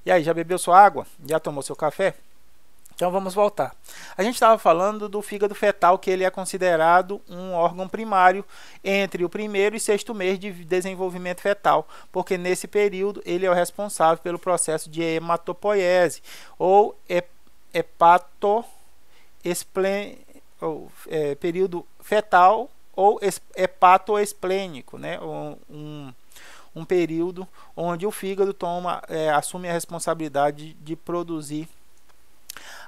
E aí, já bebeu sua água? Já tomou seu café? Então vamos voltar. A gente estava falando do fígado fetal, que ele é considerado um órgão primário entre o primeiro e sexto mês de desenvolvimento fetal, porque nesse período ele é o responsável pelo processo de hematopoiese ou período fetal ou hepatoesplênico, né? Um período onde o fígado assume a responsabilidade de produzir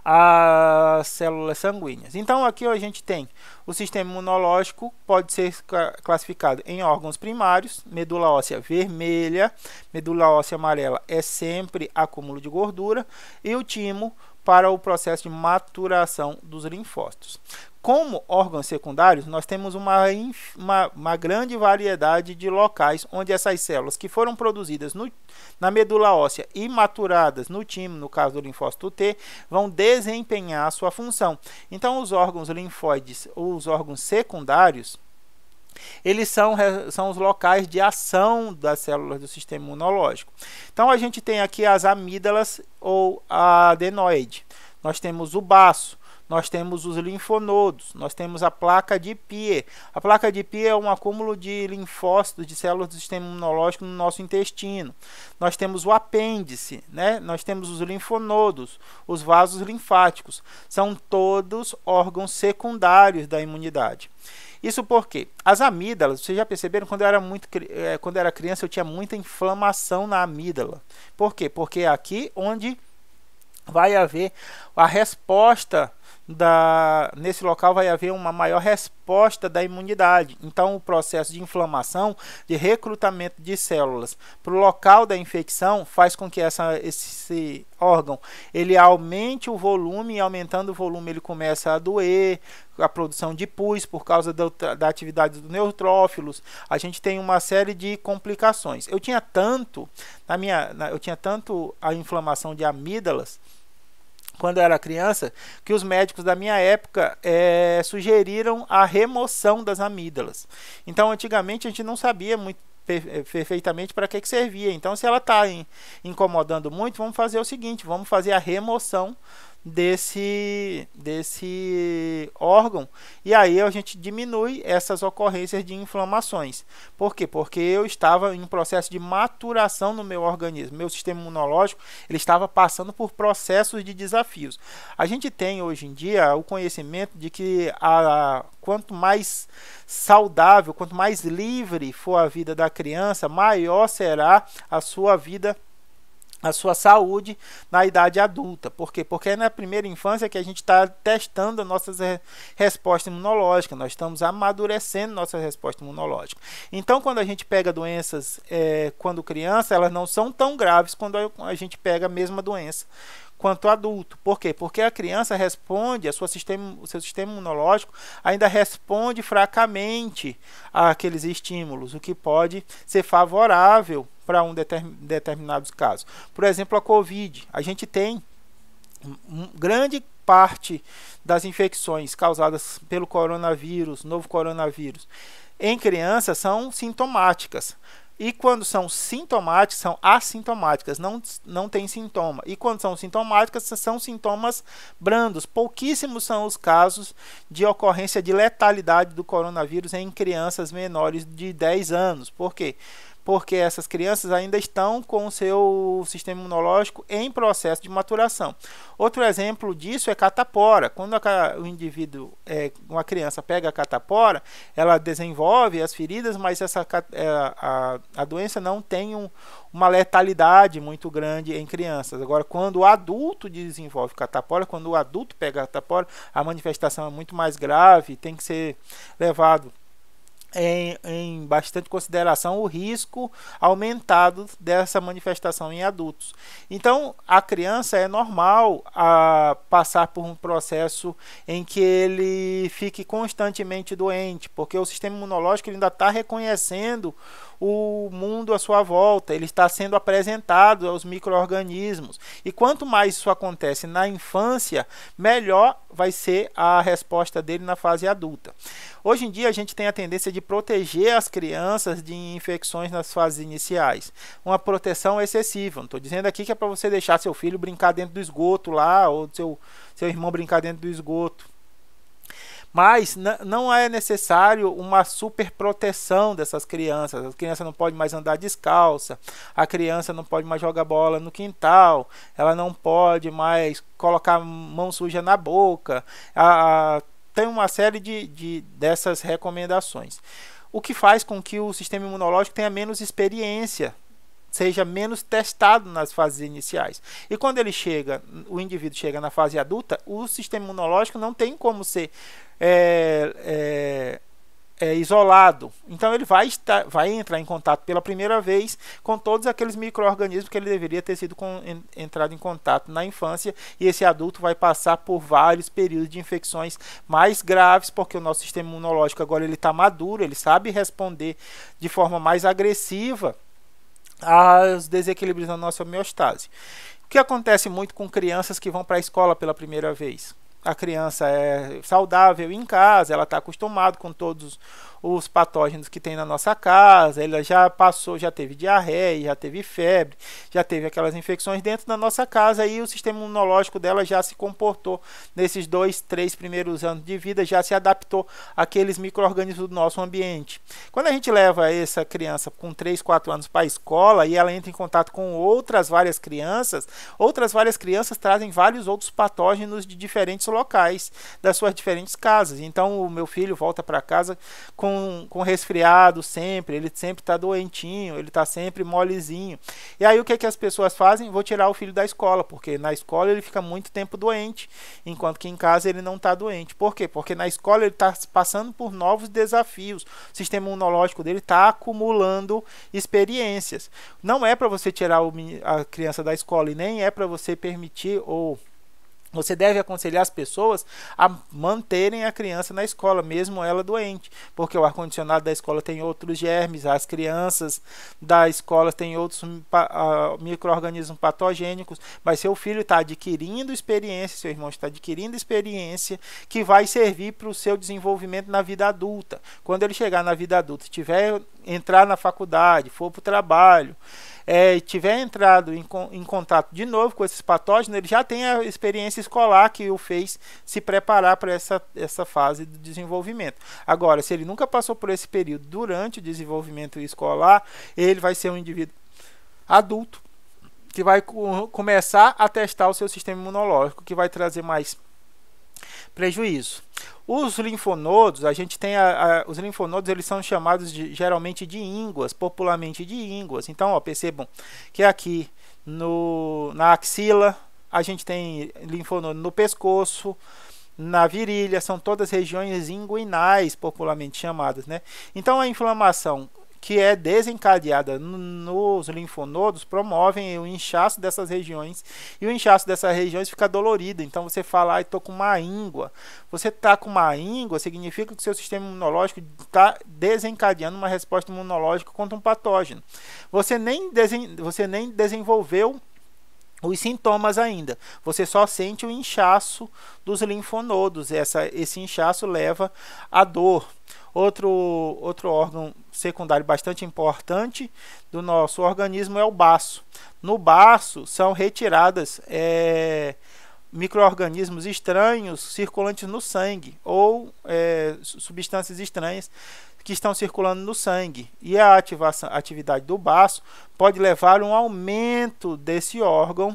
as células sanguíneas. Então aqui a gente tem o sistema imunológico, pode ser classificado em órgãos primários, medula óssea vermelha, medula óssea amarela é sempre acúmulo de gordura, e o timo para o processo de maturação dos linfócitos. Como órgãos secundários, nós temos uma grande variedade de locais onde essas células que foram produzidas na medula óssea e maturadas no timo, no caso do linfócito T, vão desempenhar a sua função. Então, os órgãos linfóides, ou os órgãos secundários, eles são os locais de ação das células do sistema imunológico. Então, a gente tem aqui as amígdalas ou a adenoide. Nós temos o baço. Nós temos os linfonodos, nós temos a placa de Pierre. A placa de Pierre é um acúmulo de linfócitos, de células do sistema imunológico no nosso intestino. Nós temos o apêndice, né? Nós temos os linfonodos, os vasos linfáticos. São todos órgãos secundários da imunidade. Isso porque as amígdalas, vocês já perceberam, quando eu era criança eu tinha muita inflamação na amígdala. Por quê? Porque é aqui onde vai haver a resposta nesse local vai haver uma maior resposta da imunidade. Então o processo de inflamação, de recrutamento de células para o local da infecção faz com que esse órgão ele aumente o volume, e aumentando o volume ele começa a doer, a produção de pus por causa da atividade dos neutrófilos. A gente tem uma série de complicações. Eu tinha tanto a inflamação de amígdalas quando eu era criança, que os médicos da minha época sugeriram a remoção das amígdalas. Então, antigamente, a gente não sabia muito perfeitamente para que servia. Então, se ela está incomodando muito, vamos fazer o seguinte, vamos fazer a remoção desse órgão, e aí a gente diminui essas ocorrências de inflamações. Por quê? Porque eu estava em um processo de maturação no meu organismo, meu sistema imunológico ele estava passando por processos de desafios. A gente tem hoje em dia o conhecimento de que quanto mais saudável, quanto mais livre for a vida da criança, maior será a sua vida, a sua saúde na idade adulta. Por quê? Porque é na primeira infância que a gente está testando a nossa resposta imunológica, nós estamos amadurecendo nossa resposta imunológica. Então, quando a gente pega doenças quando criança, elas não são tão graves quando a gente pega a mesma doença quanto adulto. Por quê? Porque a criança responde, o seu sistema imunológico ainda responde fracamente àqueles estímulos, o que pode ser favorável para determinados casos. Por exemplo, a Covid. A gente tem grande parte das infecções causadas pelo coronavírus, novo coronavírus, em crianças são sintomáticas. E quando são sintomáticas, são assintomáticas, não tem sintoma. E quando são sintomáticas, são sintomas brandos. Pouquíssimos são os casos de ocorrência de letalidade do coronavírus em crianças menores de 10 anos. Por quê? Porque essas crianças ainda estão com o seu sistema imunológico em processo de maturação. Outro exemplo disso é catapora. Quando o indivíduo, uma criança pega a catapora, ela desenvolve as feridas, mas a doença não tem uma letalidade muito grande em crianças. Agora, quando o adulto desenvolve catapora, quando o adulto pega a catapora, a manifestação é muito mais grave, tem que ser levado em bastante consideração o risco aumentado dessa manifestação em adultos. Então, a criança é normal passar por um processo em que ele fique constantemente doente, porque o sistema imunológico ainda está reconhecendo o mundo à sua volta, ele está sendo apresentado aos micro-organismos. E quanto mais isso acontece na infância, melhor vai ser a resposta dele na fase adulta. Hoje em dia a gente tem a tendência de proteger as crianças de infecções nas fases iniciais. Uma proteção excessiva. Não estou dizendo aqui que é para você deixar seu filho brincar dentro do esgoto lá, ou seu irmão brincar dentro do esgoto. Mas não é necessário uma super proteção dessas crianças. A criança não pode mais andar descalça, a criança não pode mais jogar bola no quintal, ela não pode mais colocar mão suja na boca. Tem uma série dessas recomendações. O que faz com que o sistema imunológico tenha menos experiência, seja menos testado nas fases iniciais. E quando o indivíduo chega na fase adulta, o sistema imunológico não tem como ser isolado. Então ele vai entrar em contato pela primeira vez com todos aqueles micro-organismos que ele deveria ter entrado em contato na infância, e esse adulto vai passar por vários períodos de infecções mais graves, porque o nosso sistema imunológico agora ele está maduro, ele sabe responder de forma mais agressiva aos desequilíbrios na nossa homeostase. O que acontece muito com crianças que vão para a escola pela primeira vez? A criança é saudável em casa, ela está acostumada com todos os patógenos que tem na nossa casa, ela já teve diarreia, já teve febre, já teve aquelas infecções dentro da nossa casa, e o sistema imunológico dela já se comportou nesses 2, 3 primeiros anos de vida, já se adaptou àqueles micro-organismos do nosso ambiente. Quando a gente leva essa criança com 3, 4 anos para a escola e ela entra em contato com outras várias crianças trazem vários outros patógenos de diferentes locais, das suas diferentes casas. Então o meu filho volta para casa com resfriado sempre, ele sempre está doentinho, ele está sempre molezinho. E aí o que as pessoas fazem? Vou tirar o filho da escola, porque na escola ele fica muito tempo doente, enquanto que em casa ele não está doente. Por quê? Porque na escola ele está passando por novos desafios, o sistema imunológico dele está acumulando experiências. Não é para você tirar a criança da escola, e nem é para você permitir, ou você deve aconselhar as pessoas a manterem a criança na escola, mesmo ela doente, porque o ar-condicionado da escola tem outros germes, as crianças da escola têm outros micro-organismos patogênicos, mas seu filho está adquirindo experiência, seu irmão está adquirindo experiência que vai servir para o seu desenvolvimento na vida adulta. Quando ele chegar na vida adulta, entrar na faculdade, for para o trabalho, tiver entrado em contato de novo com esses patógenos, ele já tem a experiência escolar que o fez se preparar para essa fase do desenvolvimento. Agora, se ele nunca passou por esse período durante o desenvolvimento escolar, ele vai ser um indivíduo adulto que vai começar a testar o seu sistema imunológico, que vai trazer mais prejuízo. Os linfonodos, a gente tem os linfonodos, eles são chamados geralmente de ínguas, popularmente de ínguas. Então, percebam que aqui na axila a gente tem linfonodo no pescoço, na virilha, são todas regiões inguinais, popularmente chamadas, né? Então, a inflamação que é desencadeada nos linfonodos promovem o inchaço dessas regiões, e o inchaço dessas regiões fica dolorido. Então você fala, estou com uma íngua. Você está com uma íngua, significa que o seu sistema imunológico está desencadeando uma resposta imunológica contra um patógeno. Você nem desenvolveu os sintomas ainda, você só sente o inchaço dos linfonodos. Esse inchaço leva à dor. Outro órgão secundário bastante importante do nosso organismo é o baço. No baço são retiradas micro-organismos estranhos circulantes no sangue, ou substâncias estranhas que estão circulando no sangue. E a atividade do baço pode levar a um aumento desse órgão,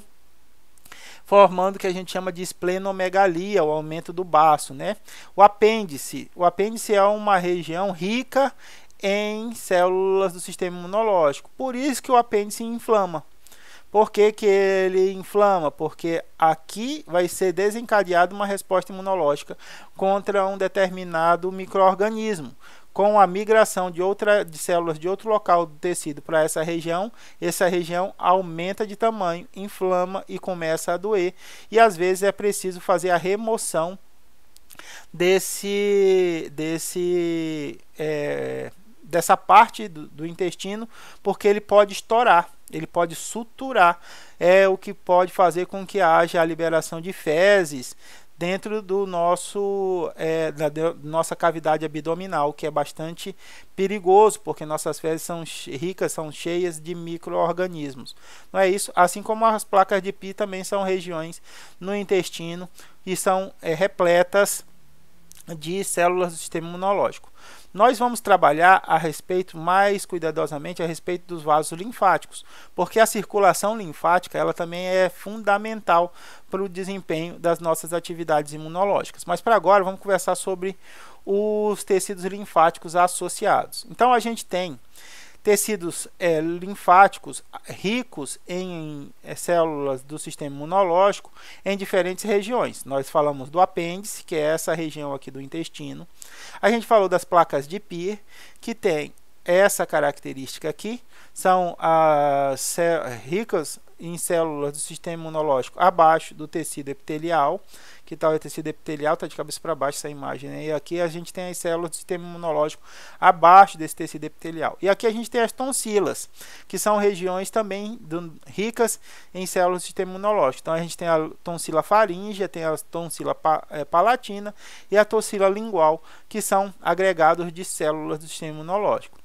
formando o que a gente chama de esplenomegalia, o aumento do baço, né? O apêndice é uma região rica em células do sistema imunológico, por isso que o apêndice inflama. Por que ele inflama? Porque aqui vai ser desencadeada uma resposta imunológica contra um determinado micro-organismo. Com a migração de células de outro local do tecido para essa região aumenta de tamanho, inflama e começa a doer. E às vezes é preciso fazer a remoção dessa parte do intestino, porque ele pode estourar. ele pode suturar, o que pode fazer com que haja a liberação de fezes dentro do da nossa cavidade abdominal, que é bastante perigoso, porque nossas fezes são ricas, são cheias de micro-organismos. Não é isso? Assim como as placas de Pi também são regiões no intestino e são repletas de células do sistema imunológico. Nós vamos trabalhar mais cuidadosamente a respeito dos vasos linfáticos, porque a circulação linfática ela também é fundamental para o desempenho das nossas atividades imunológicas. Mas para agora vamos conversar sobre os tecidos linfáticos associados. Então a gente tem tecidos linfáticos ricos em células do sistema imunológico em diferentes regiões. Nós falamos do apêndice, que é essa região aqui do intestino. A gente falou das placas de Peer, que tem essa característica aqui, são ricas em células do sistema imunológico abaixo do tecido epitelial. Que tal o tecido epitelial? Está de cabeça para baixo essa imagem, né? E aqui a gente tem as células do sistema imunológico abaixo desse tecido epitelial. E aqui a gente tem as tonsilas, que são regiões também ricas em células do sistema imunológico. Então a gente tem a tonsila faríngea, tem a tonsila palatina e a tonsila lingual, que são agregados de células do sistema imunológico.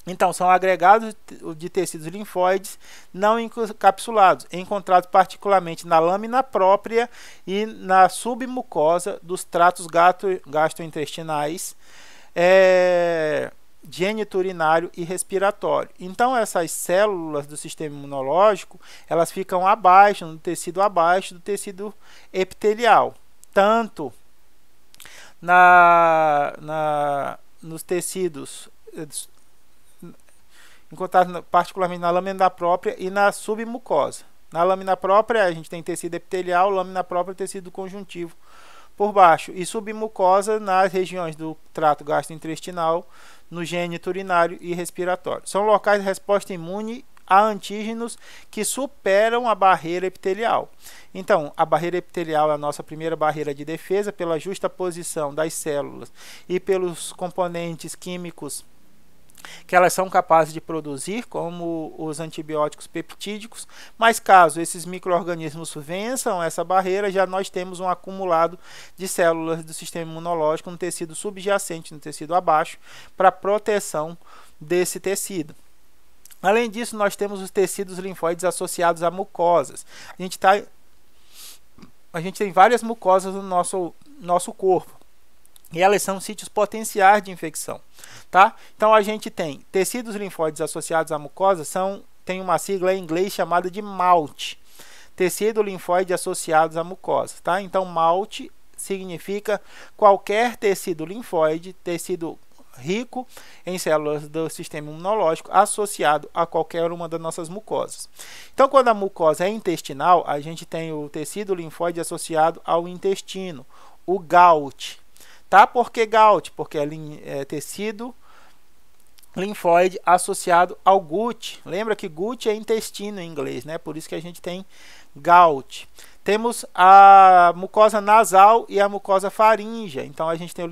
Então, são agregados de tecidos linfóides não encapsulados, encontrados particularmente na lâmina própria e na submucosa dos tratos gastrointestinais, geniturinário e respiratório. Então, essas células do sistema imunológico, elas ficam abaixo do tecido epitelial, tanto nos tecidos encontrado particularmente na lâmina própria e na submucosa. Na lâmina própria a gente tem tecido epitelial, lâmina própria tecido conjuntivo por baixo e submucosa nas regiões do trato gastrointestinal, no gênito urinário e respiratório. São locais de resposta imune a antígenos que superam a barreira epitelial. Então, a barreira epitelial é a nossa primeira barreira de defesa pela justa posição das células e pelos componentes químicos que elas são capazes de produzir, como os antibióticos peptídicos, mas caso esses micro-organismos vençam essa barreira, já nós temos um acumulado de células do sistema imunológico no tecido subjacente, no tecido abaixo, para proteção desse tecido. Além disso, nós temos os tecidos linfóides associados a mucosas. A gente tem várias mucosas no nosso corpo. E elas são sítios potenciais de infecção, tá? Então a gente tem tecidos linfóides associados à mucosa, tem uma sigla em inglês chamada de MALT, tecido linfóide associados à mucosa, tá? Então MALT significa qualquer tecido linfóide, tecido rico em células do sistema imunológico associado a qualquer uma das nossas mucosas. Então, quando a mucosa é intestinal, a gente tem o tecido linfóide associado ao intestino, o GALT. Tá? Por que GALT? Porque é tecido linfóide associado ao gut. Lembra que gut é intestino em inglês, né? Por isso que a gente tem GALT. Temos a mucosa nasal e a mucosa faríngea. Então a gente tem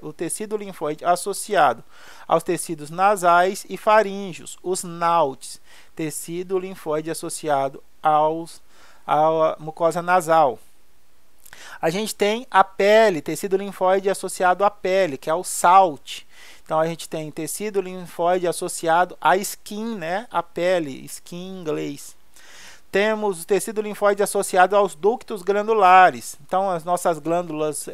o tecido linfóide associado aos tecidos nasais e faríngeos, os NALTs, tecido linfóide associado à mucosa nasal. A gente tem a pele, tecido linfóide associado à pele, que é o SALT. Então a gente tem tecido linfóide associado à skin, né? A pele, skin em inglês. Temos o tecido linfóide associado aos ductos glandulares. Então as nossas glândulas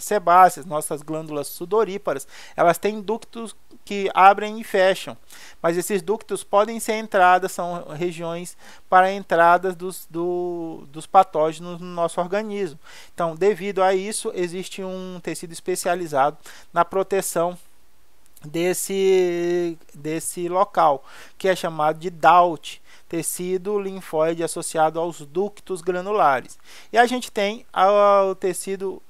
sebáceas, nossas glândulas sudoríparas, elas têm ductos que abrem e fecham. Mas esses ductos podem ser entradas, são regiões para entradas dos patógenos no nosso organismo. Então, devido a isso, existe um tecido especializado na proteção desse local, que é chamado de DALT, tecido linfóide associado aos ductos granulares. E a gente tem o tecido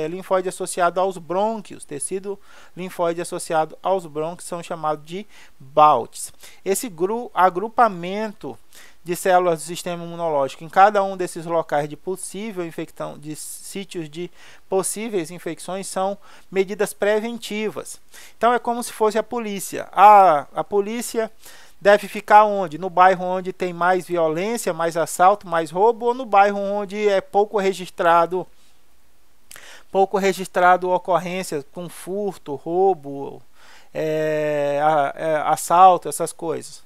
linfóide associado aos brônquios, tecido linfóide associado aos brônquios são chamados de BALTs. Esse agrupamento de células do sistema imunológico em cada um desses locais de possível infecção, de sítios de possíveis infecções, são medidas preventivas. Então é como se fosse a polícia. A polícia deve ficar onde? No bairro onde tem mais violência, mais assalto, mais roubo, ou no bairro onde é pouco registrado ocorrências com furto, roubo, assalto, essas coisas.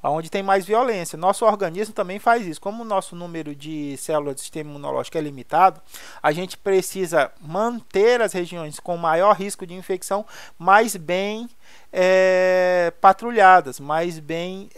Onde tem mais violência. Nosso organismo também faz isso. Como o nosso número de células do sistema imunológico é limitado, a gente precisa manter as regiões com maior risco de infecção mais bem patrulhadas, mais bem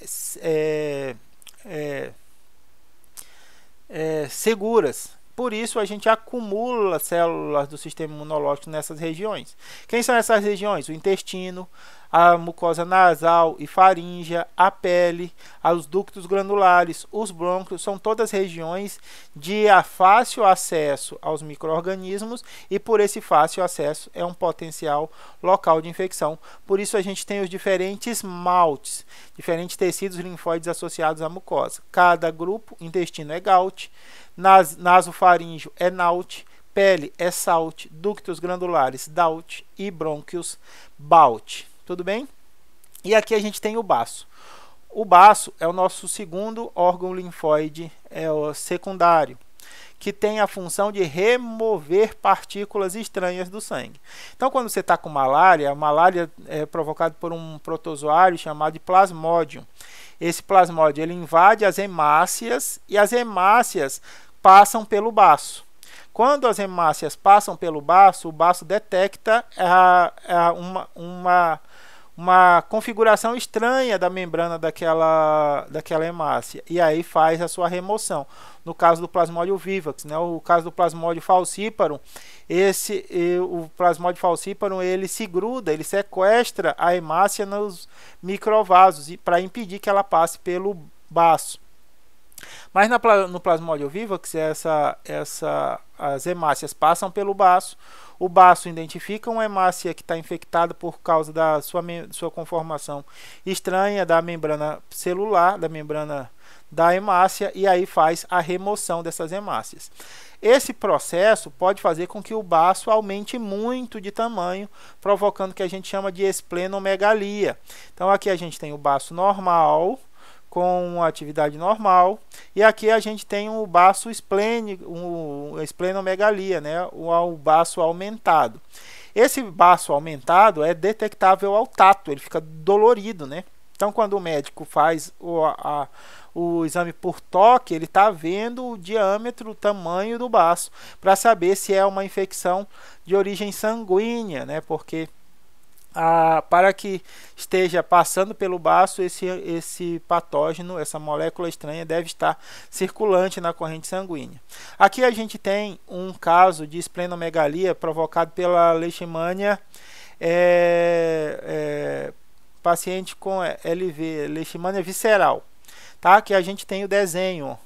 seguras. Por isso, a gente acumula células do sistema imunológico nessas regiões. Quem são essas regiões? O intestino, a mucosa nasal e faríngea, a pele, os ductos glandulares, os brônquios, são todas regiões de fácil acesso aos micro-organismos e por esse fácil acesso é um potencial local de infecção. Por isso a gente tem os diferentes MALTs, diferentes tecidos linfóides associados à mucosa. Cada grupo, intestino é GALT, nasofaríngeo é NALT, pele é SALT, ductos glandulares DALT e brônquios BALT. Tudo bem? E aqui a gente tem o baço. O baço é o nosso segundo órgão linfóide o secundário, que tem a função de remover partículas estranhas do sangue. Então, quando você está com malária, a malária é provocada por um protozoário chamado de plasmódio. Esse plasmódio ele invade as hemácias e as hemácias passam pelo baço. Quando as hemácias passam pelo baço, o baço detecta uma configuração estranha da membrana daquela hemácia e aí faz a sua remoção. No caso do Plasmodium vivax, né? O caso do Plasmodium falciparum, o Plasmodium falciparum ele se gruda, ele sequestra a hemácia nos microvasos para impedir que ela passe pelo baço. Mas no Plasmodium vivax, as hemácias passam pelo baço, o baço identifica uma hemácia que está infectada por causa da sua conformação estranha da membrana celular, da membrana da hemácia, e aí faz a remoção dessas hemácias. Esse processo pode fazer com que o baço aumente muito de tamanho, provocando o que a gente chama de esplenomegalia. Então aqui a gente tem o baço normal, com atividade normal, e aqui a gente tem o baço esplênico, esplenomegalia, né? O baço aumentado. Esse baço aumentado é detectável ao tato, ele fica dolorido, né? Então, quando o médico faz o exame por toque, ele está vendo o diâmetro, o tamanho do baço, para saber se é uma infecção de origem sanguínea, né? Porque para que esteja passando pelo baço, esse patógeno, essa molécula estranha, deve estar circulante na corrente sanguínea. Aqui a gente tem um caso de esplenomegalia provocado pela leishmania, paciente com LV, leishmania visceral, tá? Que a gente tem o desenho.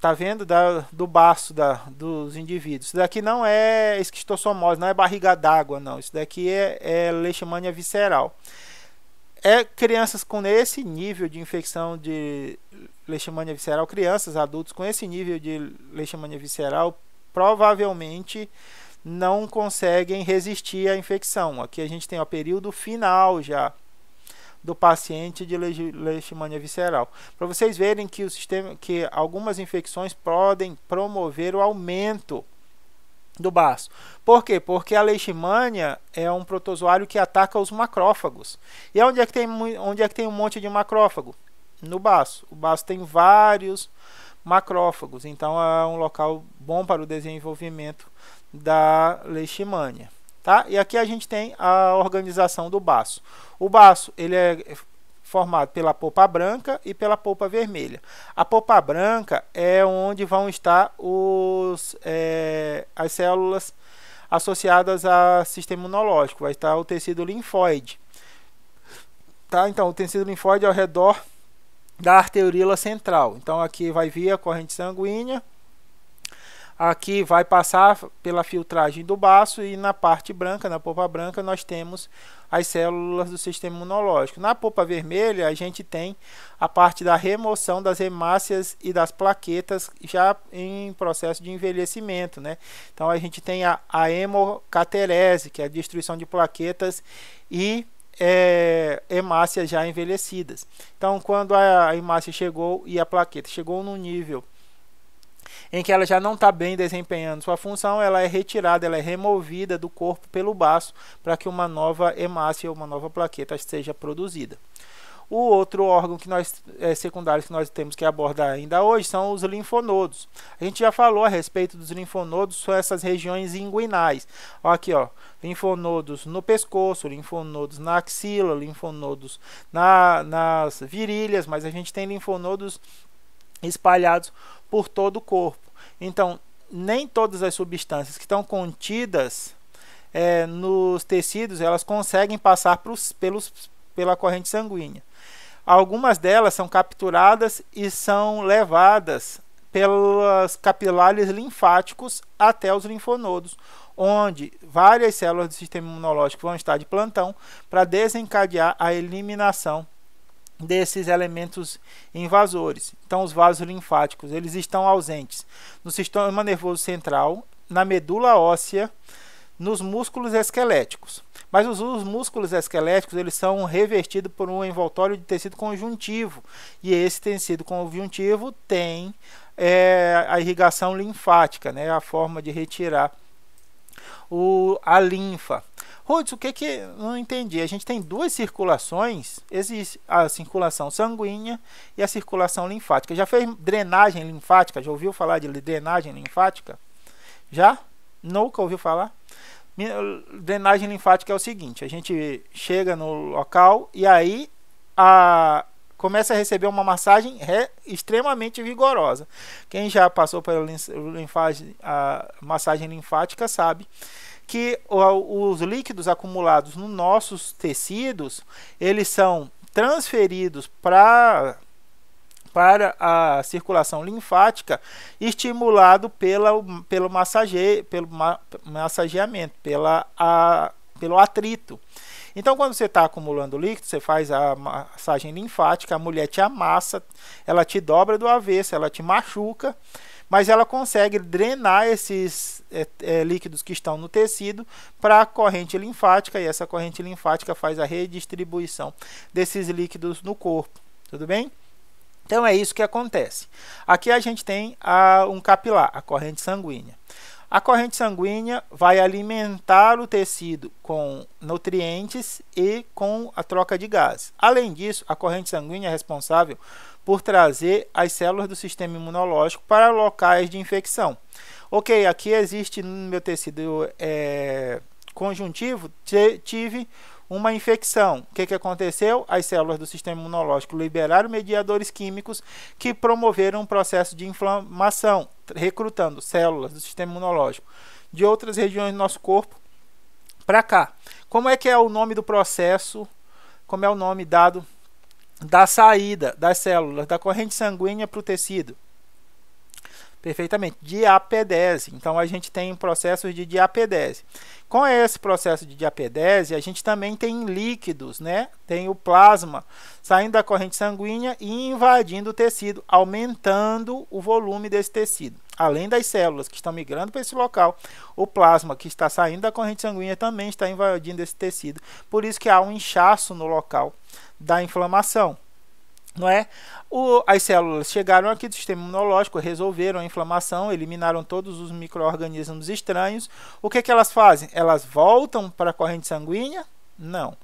Tá vendo do baço dos indivíduos. Isso daqui não é esquistossomose, não é barriga d'água, não. Isso daqui é leishmania visceral. Crianças com esse nível de infecção de leishmania visceral, crianças, adultos com esse nível de leishmania visceral, provavelmente não conseguem resistir à infecção. Aqui a gente tem o período final já do paciente de leishmania visceral. Para vocês verem que que algumas infecções podem promover o aumento do baço. Por quê? Porque a leishmania é um protozoário que ataca os macrófagos. E onde é que tem um monte de macrófago? No baço. O baço tem vários macrófagos, então é um local bom para o desenvolvimento da leishmania. Tá? E aqui a gente tem a organização do baço. O baço ele é formado pela polpa branca e pela polpa vermelha. A polpa branca é onde vão estar as células associadas ao sistema imunológico. Vai estar o tecido linfóide. Tá? Então, o tecido linfóide é ao redor da arteriola central. Então, aqui vai vir a corrente sanguínea. Aqui vai passar pela filtragem do baço e na parte branca, na polpa branca, nós temos as células do sistema imunológico. Na polpa vermelha, a gente tem a parte da remoção das hemácias e das plaquetas já em processo de envelhecimento, né? Então, a gente tem a hemocaterese, que é a destruição de plaquetas e hemácias já envelhecidas. Então, quando a hemácia chegou e a plaqueta chegou num nível em que ela já não está bem desempenhando sua função, ela é retirada, ela é removida do corpo pelo baço para que uma nova hemácia ou uma nova plaqueta seja produzida. O outro órgão que secundário que nós temos que abordar ainda hoje são os linfonodos. A gente já falou a respeito dos linfonodos, são essas regiões inguinais. Aqui, ó, linfonodos no pescoço, linfonodos na axila, linfonodos nas virilhas, mas a gente tem linfonodos espalhados por todo o corpo. Então, nem todas as substâncias que estão contidas nos tecidos, elas conseguem passar pela corrente sanguínea. Algumas delas são capturadas e são levadas pelos capilares linfáticos até os linfonodos, onde várias células do sistema imunológico vão estar de plantão para desencadear a eliminação desses elementos invasores. Então, os vasos linfáticos eles estão ausentes no sistema nervoso central, na medula óssea, nos músculos esqueléticos. Mas os músculos esqueléticos eles são revestidos por um envoltório de tecido conjuntivo. E esse tecido conjuntivo tem a irrigação linfática, né? A forma de retirar a linfa. Rudes, o que não entendi? A gente tem duas circulações. Existe a circulação sanguínea e a circulação linfática. Já fez drenagem linfática? Já ouviu falar de drenagem linfática? Já? Nunca ouviu falar? Drenagem linfática é o seguinte: a gente chega no local e aí começa a receber uma massagem extremamente vigorosa. Quem já passou pela massagem linfática sabe que os líquidos acumulados nos nossos tecidos eles são transferidos para a circulação linfática, estimulado pelo massageamento, pelo atrito. Então, quando você está acumulando líquido, você faz a massagem linfática, a mulher te amassa, ela te dobra do avesso, ela te machuca, mas ela consegue drenar esses líquidos que estão no tecido para a corrente linfática, e essa corrente linfática faz a redistribuição desses líquidos no corpo. Tudo bem? Então é isso que acontece. Aqui a gente tem um capilar, a corrente sanguínea. A corrente sanguínea vai alimentar o tecido com nutrientes e com a troca de gases. Além disso, a corrente sanguínea é responsável por trazer as células do sistema imunológico para locais de infecção. Ok, aqui existe no meu tecido conjuntivo, tive uma infecção. O que aconteceu? As células do sistema imunológico liberaram mediadores químicos que promoveram um processo de inflamação, recrutando células do sistema imunológico de outras regiões do nosso corpo para cá. Como é que é o nome do processo? Como é o nome dado da saída das células da corrente sanguínea para o tecido? Perfeitamente, diapedese. Então a gente tem processos de diapedese. Com esse processo de diapedese, a gente também tem líquidos, né? Tem o plasma saindo da corrente sanguínea e invadindo o tecido, aumentando o volume desse tecido. Além das células que estão migrando para esse local, o plasma que está saindo da corrente sanguínea também está invadindo esse tecido. Por isso que há um inchaço no local da inflamação. Não é? As células chegaram aqui do sistema imunológico, resolveram a inflamação, eliminaram todos os micro-organismos estranhos. O que elas fazem? Elas voltam para a corrente sanguínea? Não.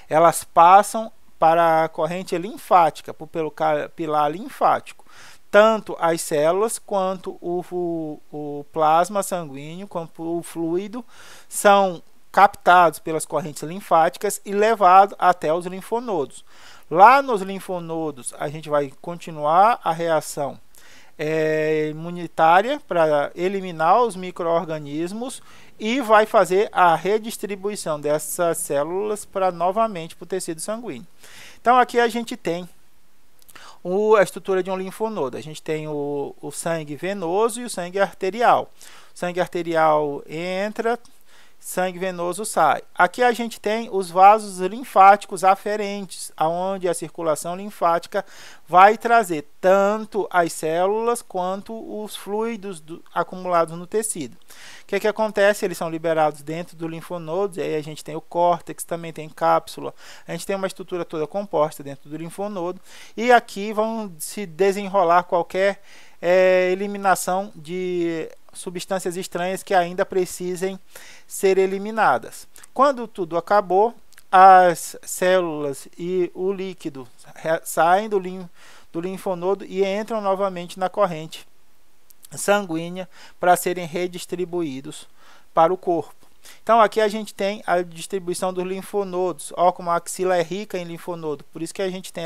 Elas passam para a corrente linfática, pelo capilar linfático. Tanto as células quanto o plasma sanguíneo, quanto o fluido, são captados pelas correntes linfáticas e levados até os linfonodos. Lá nos linfonodos, a gente vai continuar a reação imunitária para eliminar os micro-organismos e vai fazer a redistribuição dessas células novamente para o tecido sanguíneo. Então, aqui a gente tem a estrutura de um linfonodo. A gente tem o sangue venoso e o sangue arterial. O sangue arterial entra, sangue venoso sai. Aqui a gente tem os vasos linfáticos aferentes, aonde a circulação linfática vai trazer tanto as células quanto os fluidos acumulados no tecido. O que acontece? Eles são liberados dentro do linfonodo, e aí a gente tem o córtex, também tem cápsula, a gente tem uma estrutura toda composta dentro do linfonodo, e aqui vão se desenrolar qualquer eliminação de substâncias estranhas que ainda precisem ser eliminadas. Quando tudo acabou, as células e o líquido saem do linfonodo e entram novamente na corrente sanguínea para serem redistribuídos para o corpo. Então aqui a gente tem a distribuição dos linfonodos. Olha como a axila é rica em linfonodo, por isso que a gente tem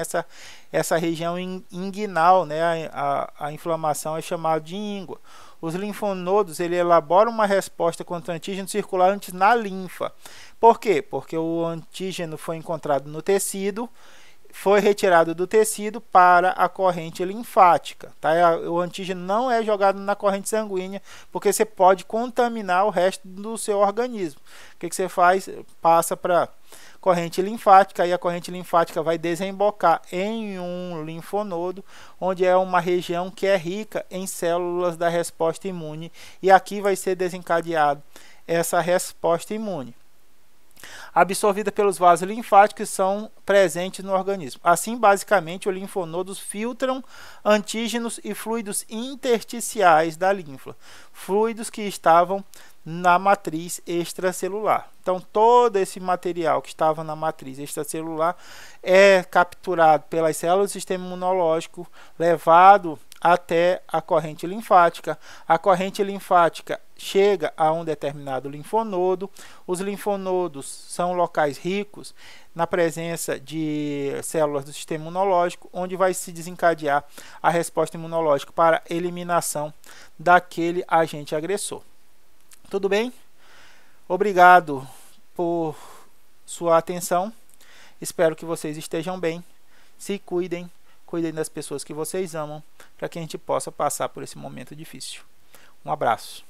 essa região inguinal, né? A inflamação é chamada de íngua. Os linfonodos, ele elabora uma resposta contra o antígeno circulante na linfa. Por quê? Porque o antígeno foi encontrado no tecido, foi retirado do tecido para a corrente linfática. Tá? O antígeno não é jogado na corrente sanguínea, porque você pode contaminar o resto do seu organismo. O que você faz? Passa para corrente linfática, e a corrente linfática vai desembocar em um linfonodo, onde é uma região que é rica em células da resposta imune, e aqui vai ser desencadeado essa resposta imune, absorvida pelos vasos linfáticos que são presentes no organismo. Assim, basicamente, os linfonodos filtram antígenos e fluidos intersticiais da linfa, fluidos que estavam na matriz extracelular. Então, todo esse material que estava na matriz extracelular é capturado pelas células do sistema imunológico, levado até a corrente linfática. A corrente linfática chega a um determinado linfonodo. Os linfonodos são locais ricos na presença de células do sistema imunológico, onde vai se desencadear a resposta imunológica para eliminação daquele agente agressor. Tudo bem? Obrigado por sua atenção. Espero que vocês estejam bem. Se cuidem. Cuidem das pessoas que vocês amam, para que a gente possa passar por esse momento difícil. Um abraço.